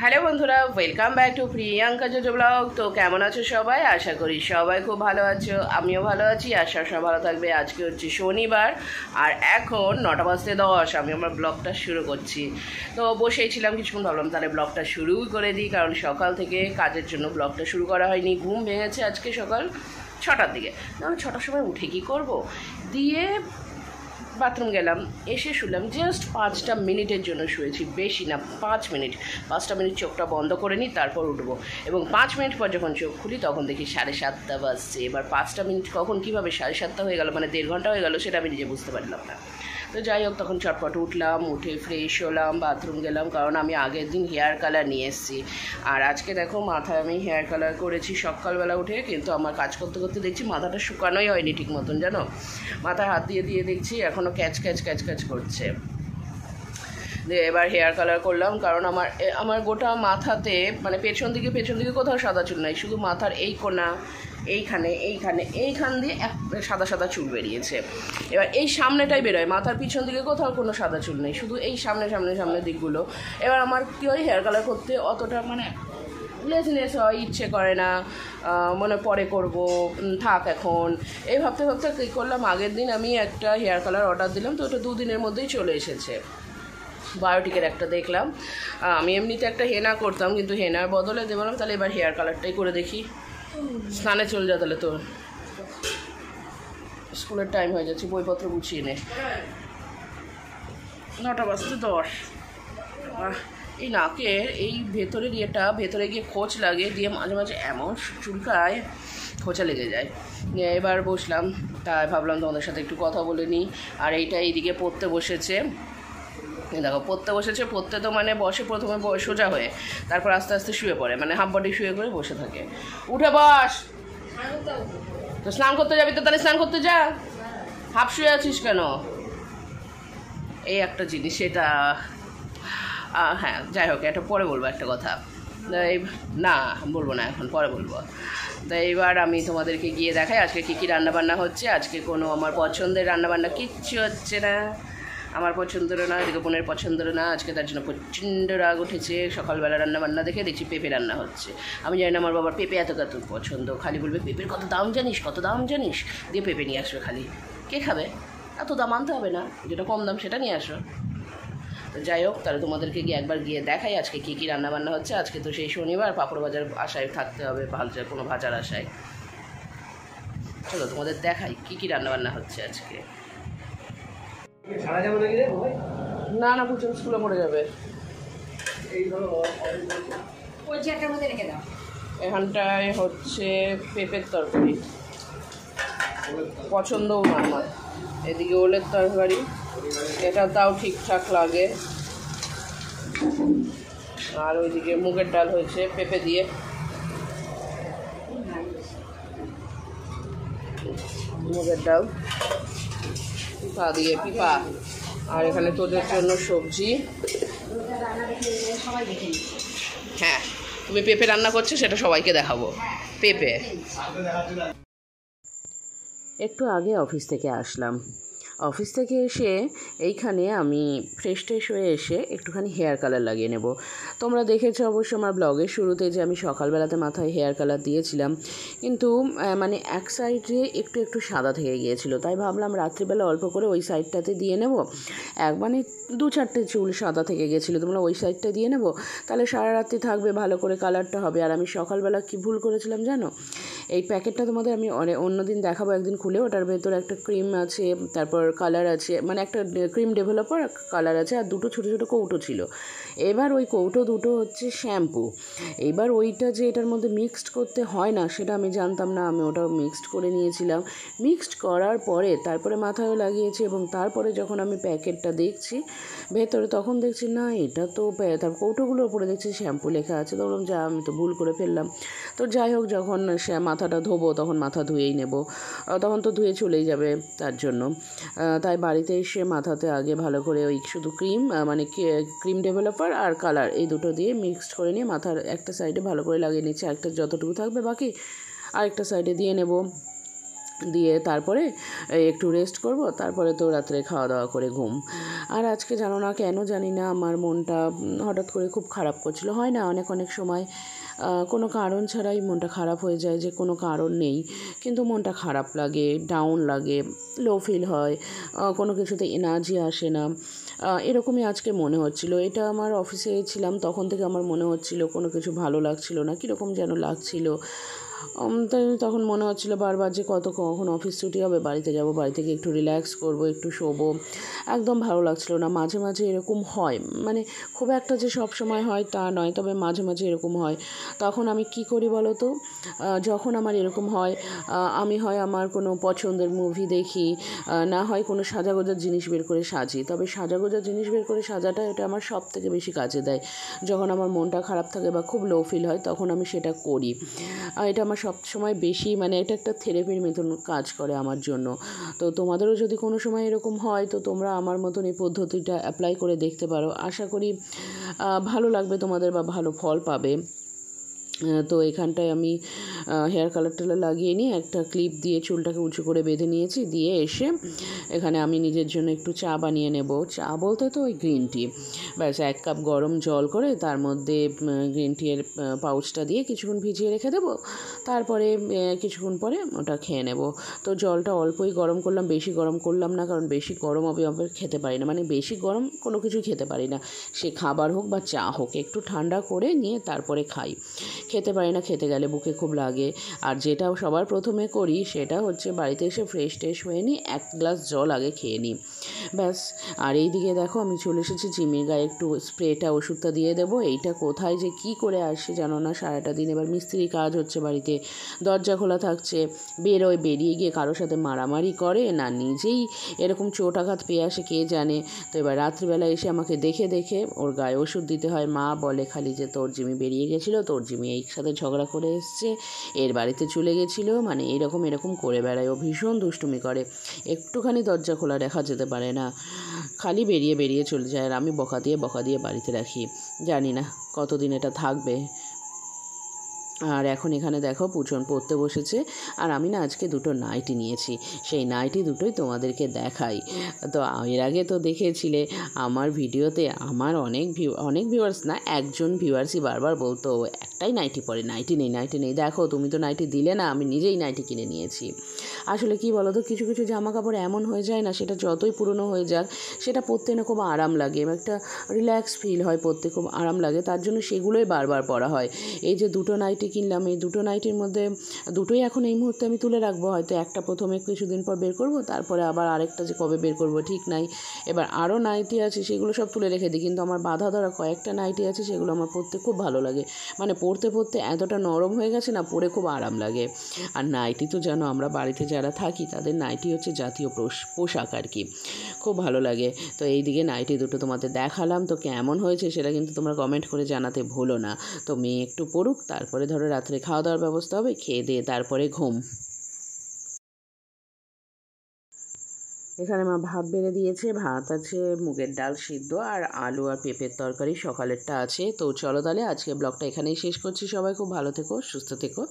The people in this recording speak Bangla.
হ্যালো বন্ধুরা, welcome back to Priyanka JoJo blog. তো কেমন আছো সবাই? আশা করি সবাই খুব ভালো আছো, আমিও ভালো আছি। আশা সব ভালো থাকবে। আজকে হচ্ছে শনিবার আর এখন 9:10 আমি আমার ব্লগটা শুরু করছি। তো বসেই ছিলাম কিছুক্ষণ, ভাবলাম তাহলে ব্লগটা শুরু করে দিই, কারণ সকাল থেকে কাজের জন্য ব্লগটা শুরু করা হয়নি। ঘুম ভেঙেছে আজকে সকাল 6টার দিকে। আমি 6টার সময় উঠে কী করব, দিয়ে বাথরুম গেলাম, এসে শুলাম। জাস্ট 5টা মিনিটের জন্য শুয়েছি, বেশি না, 5 মিনিট। 5টা মিনিট চোখটা বন্ধ করে নিই, তারপর উঠবো। এবং 5 মিনিট পর যখন চোখ খুলি তখন দেখি 7:30 বাজছে। এবার 5টা মিনিট কখন কীভাবে 7:30 হয়ে গেল, মানে 1.5 ঘন্টা হয়ে গেল, সেটা আমি নিজে বুঝতে পারলাম না। তো যাই হোক, তখন চটপট উঠলাম, উঠে ফ্রেশ হলাম, বাথরুম গেলাম, কারণ আমি আগের দিন হেয়ার কালার নিয়ে এসেছি। আর আজকে দেখো মাথায় আমি হেয়ার কালার করেছি সকালবেলা উঠে, কিন্তু আমার কাজ করতে করতে দেখছি মাথাটা শুকানোই হয়নি ঠিক মতন, জানো। মাথায় হাত দিয়ে দিয়ে দেখছি এখনও ক্যাচ ক্যাচ ক্যাচ ক্যাচ করছে। দিয়ে এবার হেয়ার কালার করলাম, কারণ আমার গোটা মাথাতে, মানে পেছন দিকে কোথাও সাদা চুল নাই, শুধু মাথার এই কোণা, এইখান দিয়ে সাদা সাদা চুল বেরিয়েছে। এবার এই সামনেটাই বেরোয়, মাথার পিছন দিকে কোথাও কোনো সাদা চুল নেই, শুধু এই সামনের দিকগুলো। এবার আমার কী হয়, হেয়ার কালার করতে অতটা মানে লেজিনেস হয়, ইচ্ছে করে না, মনে পরে করব, থাক এখন। এই ভাবতে ভাবতে কী করলাম, আগের দিন আমি একটা হেয়ার কালার অর্ডার দিলাম, তো ওটা 2 দিনের মধ্যেই চলে এসেছে। বায়োটিকের একটা দেখলাম। আমি এমনিতে একটা হেনা করতাম, কিন্তু হেনার বদলে দেবলাম তাহলে এবার হেয়ার কালারটাই করে দেখি। স্নানে চলে যা, তাহলে তোর স্কুলের টাইম হয়ে যাচ্ছে, বইপত্র গুছিয়ে নে। 9:10। এই নাকের এই ভেতরের ভেতরে গিয়ে খোঁচ লাগে, দিয়ে মাঝে মাঝে এমন চুলকায়, খোঁচা লেগে যায়। এবার বসলাম, তাই ভাবলাম তোমাদের সাথে একটু কথা বলে নিই। আর এইটা এইদিকে পড়তে বসেছে, দেখো পড়তে তো মানে বসে প্রথমে সোজা হয়ে, তারপর আস্তে আস্তে শুয়ে পড়ে, মানে হাফ বডি শুয়ে করে বসে থাকে। উঠে বস, তো স্নান করতে যাবি তো তাহলে স্নান করতে যা, হাফ শুয়ে আছিস কেন? এই একটা জিনিস, এটা হ্যাঁ যাই হোক, এটা পরে বলবো একটা কথা। না বলবো না এখন, পরে বলবো। তো এইবার আমি তোমাদেরকে গিয়ে দেখাই আজকে কী কী রান্নাবান্না হচ্ছে। আজকে কোনো আমার পছন্দের রান্নাবান্না কিচ্ছু হচ্ছে না, আমার পছন্দেরও না, এদিকে বোনের পছন্দেরও না। আজকে তার জন্য প্রচণ্ড রাগ উঠেছে। সকালবেলা রান্নাবান্না দেখে দেখছি পেঁপে রান্না হচ্ছে। আমি জানি না আমার বাবার পেঁপে এত পছন্দ, খালি বলবে পেঁপের কত দাম জানিস, দিয়ে পেঁপে নিয়ে আসবে খালি। কে খাবে? এত দাম আনতে হবে না, যেটা কম দাম সেটা নিয়ে আসো। তো যাই হোক, তাহলে তোমাদেরকে একবার গিয়ে দেখাই আজকে কী কী রান্নাবান্না হচ্ছে। আজকে তো সেই শনিবার, পাঁপড় ভাজার আশায় থাকতে হবে, কোনো ভাজার আশায়। চলো তোমাদের দেখাই কী কী রান্নাবান্না হচ্ছে আজকে। না না, পুচুন স্কুলে পড়ে যাবে। এখানটায় হচ্ছে পেঁপের তরকারি, পছন্দও না আমার। এদিকে ওলের তরকারি, এটা তাও ঠিকঠাক লাগে। আর ওইদিকে মুগের ডাল হয়েছে পেঁপে দিয়ে, মুগের ডাল পিঠা দিয়ে পিঠা। আর এখানে তোদের জন্য সবজি। হ্যাঁ, তুমি পেঁপে রান্না করছো, সেটা সবাইকে দেখাবো। পেঁপে একটু আগে অফিস থেকে আসলাম। অফিস থেকে এসে এইখানে আমি ফ্রেশ হয়ে এসে একটুখানি হেয়ার কালার লাগিয়ে নেব। তোমরা দেখেছো অবশ্য আমার ব্লগের শুরুতে যে আমি সকালবেলাতে মাথায় হেয়ার কালার দিয়েছিলাম, কিন্তু মানে এক সাইডে একটু সাদা থেকে গিয়েছিলো, তাই ভাবলাম রাত্রিবেলা অল্প করে ওই সাইডটাতে দিয়ে নেব। মানে 2-4টে চুল সাদা থেকে গেছিলো, তোমরা ওই সাইডটা দিয়ে নেব, তাহলে সারা রাত্রি থাকবে, ভালো করে কালারটা হবে। আর আমি সকালবেলা কি ভুল করেছিলাম জানো, এই প্যাকেটটা তোমাদের আমি অন্যদিন দেখাবো একদিন খুলে। ওটার ভেতরে একটা ক্রিম আছে, তারপর কালার আছে, মানে একটা ক্রিম ডেভেলপার কালার আছে, আর 2টো ছোটো ছোটো কৌটো ছিল। এবার ওই কৌটো 2টো হচ্ছে শ্যাম্পু। এবার ওইটা যে এটার মধ্যে মিক্সড করতে হয় না সেটা আমি জানতাম না, আমি ওটাও মিক্সড করে নিয়েছিলাম। মিক্সড করার পরে তারপরে মাথায়ও লাগিয়েছি, এবং তারপরে যখন আমি প্যাকেটটা দেখছি ভেতরে, তখন দেখছি না এটা তো, তার কৌটোগুলোর উপরে দেখছি শ্যাম্পু লেখা আছে। তো বললাম যা, আমি তো ভুল করে ফেললাম। তো যাই হোক, যখন মাথাটা ধোবো তখন মাথা ধুয়েই নেব, তখন তো ধুয়ে চলেই যাবে, তার জন্য তাই বাড়িতে এসে মাথাতে আগে ভালো করে ওই শুধু ক্রিম, মানে ক্রিম ডেভেলপার আর কালার, এই দুটো দিয়ে মিক্সড করে নিয়ে মাথার একটা সাইডে ভালো করে লাগিয়ে নিচ্ছি। একটা যতটুকু থাকবে বাকি আরেকটা সাইডে দিয়ে নেব। দিয়ে তারপরে একটু রেস্ট করব, তারপরে তো রাত্রে খাওয়া দাওয়া করে ঘুম। আর আজকে জানো না কেন জানি না আমার মনটা হঠাৎ করে খুব খারাপ করছিল। হয় না অনেক অনেক সময় কোনো কারণ ছাড়াই মনটা খারাপ হয়ে যায়, যে কোনো কারণ নেই কিন্তু মনটা খারাপ লাগে, ডাউন লাগে, লো ফিল হয়, কোনো কিছুতে এনার্জি আসে না। এরকমই আজকে মনে হচ্ছিল। এটা আমার অফিসে ছিলাম তখন থেকে আমার মনে হচ্ছিল কোনো কিছু ভালো লাগছিল না, কীরকম যেন লাগছিল। তাই তখন মনে হচ্ছিলো বারবার যে কখন অফিস ছুটি হবে, বাড়িতে যাব, বাড়ি থেকে একটু রিল্যাক্স করব, একটু শোবো। একদম ভালো লাগছিলো না। মাঝে মাঝে এরকম হয়, মানে খুব একটা যে সব সময় হয় তা নয়, তবে মাঝে মাঝে এরকম হয়। তখন আমি কি করি বলো তো? যখন আমার এরকম হয়, আমি হয় আমার কোনো পছন্দের মুভি দেখি, না হয় কোনো সাজাগোজার জিনিস বের করে সাজি। তবে সাজাগোজার জিনিস বের করে সাজাটা এটা আমার সব থেকে বেশি কাজে দেয়। যখন আমার মনটা খারাপ থাকে বা খুব লো ফিল হয় তখন আমি সেটা করি। এটা আমার সব সময় বেশি, মানে এটা একটা থেরাপির মতন কাজ করে আমার জন্য। তো তোমাদেরও যদি কোনো সময় এরকম হয় তো তোমরা আমার মতন এই পদ্ধতিটা অ্যাপ্লাই করে দেখতে পারো। আশা করি ভালো লাগবে তোমাদের বা ভালো ফল পাবে। তো এখানটায় আমি হেয়ার কালারটা লাগিয়ে নিয়ে একটা ক্লিপ দিয়ে চুলটাকে উঁচু করে বেঁধে নিয়েছি। দিয়ে এসে এখানে আমি নিজের জন্য একটু চা বানিয়ে নেব। চা বলতে তো ওই গ্রিন টি। ব্যাস 1 কাপ গরম জল করে তার মধ্যে গ্রিন টিয়ের পাউচটা দিয়ে কিছুক্ষণ ভিজিয়ে রেখে দেবো। তারপরে কিছুক্ষণ পরে ওটা খেয়ে নেব। তো জলটা অল্পই গরম করলাম, বেশি গরম করলাম না, কারণ বেশি গরম আমি খেতে পারি না। মানে বেশি গরম কোনো কিছু খেতে পারি না, সে খাবার হোক বা চা হোক। একটু ঠান্ডা করে নিয়ে তারপরে খাই। খেতে পারি না, খেতে গেলে বুকে খুব লাগে। আর যেটা সবার প্রথমে করি সেটা হচ্ছে বাড়িতে এসে ফ্রেশ হয়ে নিই, 1 গ্লাস জল আগে খেয়ে নিই, ব্যাস। আর এই দিকে দেখো আমি চলে এসেছি জিমের গায়ে একটু স্প্রেটা ওষুধটা দিয়ে দেবো। এইটা কোথায় যে কি করে আসে জানো না, সারাটা দিন এবার মিস্ত্রি কাজ হচ্ছে বাড়িতে, দরজা খোলা থাকছে, বেরিয়ে গিয়ে কারোর সাথে মারামারি করে, না নিজেই এরকম চোট আঘাত পেয়ে আসে কে জানে। তো এবার রাত্রিবেলা এসে আমাকে দেখে ওর গায়ে ওষুধ দিতে হয়। মা বলে খালি যে তোর জিমি বেরিয়ে গেছিলো, তোর জিমি এই সাথে ঝগড়া করে এসছে, এর বাড়িতে চলে গেছিলো, মানে এরকম করে বেড়ায়। ও ভীষণ দুষ্টুমি করে, একটুখানি দরজা খোলা রাখা যেতে পারে না, খালি বেরিয়ে চলে যায়। আর আমি বকা দিয়ে বাড়িতে রাখি। জানি না কতদিন এটা থাকবে। আর এখন এখানে দেখো পুচন পড়তে বসেছে। আর আমি না আজকে 2টো নাইটি নিয়েছি, সেই নাইটি দুটোই তোমাদেরকে দেখাই। তো এর আগে তো দেখেছিলে আমার ভিডিওতে, আমার অনেক ভিউয়ার্স না, একজন ভিউয়ার্সই বারবার বলতো একটাই নাইটি পরে, নাইটি নেই। দেখো তুমি তো নাইটি দিলে না, আমি নিজেই নাইটি কিনে নিয়েছি। আসলে কি বলো তো, কিছু জামা কাপড় এমন হয়ে যায় না, সেটা যতই পুরনো হয়ে যাক সেটা পরতে না খুব আরাম লাগে, একটা রিল্যাক্স ফিল হয়, পরতে খুব আরাম লাগে, তার জন্য সেগুলোই বারবার পরা হয়। এই যে 2টো নাইটি কিনলাম, এই 2টো নাইটির মধ্যে 2টোই এখন এই মুহূর্তে আমি তুলে রাখবো। হয়তো একটা প্রথমে কিছুদিন পর বের করব, তারপরে আবার আরেকটা যে কবে বের করব ঠিক নাই। এবার আরও নাইটি আছে, সেগুলো সব তুলে রেখে দিই। কিন্তু আমার বাঁধা ধরা কয়েকটা নাইটি আছে, সেগুলো আমার পরতে খুব ভালো লাগে। মানে পরতে এতটা নরম হয়ে গেছে না, পরে খুব আরাম লাগে। আর নাইটি তো জানো আমরা বাড়িতে যারা থাকি তাদের নাইটি হচ্ছে জাতীয় পোশাক আর কি, খুব ভালো লাগে। তো এই দিকে নাইটি 2টো তোমাদের দেখালাম। তো কেমন হয়েছে সেটা কিন্তু তোমরা কমেন্ট করে জানাতে ভুলো না। তো মেয়ে একটু পড়ুক, তারপরে ধরো রাত্রে খাওয়া দাওয়ার ব্যবস্থা হবে, খেয়ে দিয়ে তারপরে ঘুম। এখানে মা ভাত বেড়ে দিয়েছে, ভাত আছে, মুগের ডাল সিদ্ধ আর আলু আর পেঁপের তরকারি সকালেরটা আছে। তো চলো তাহলে আজকে ব্লগটা এখানেই শেষ করছি। সবাই খুব ভালো থেকো, সুস্থ থেকো,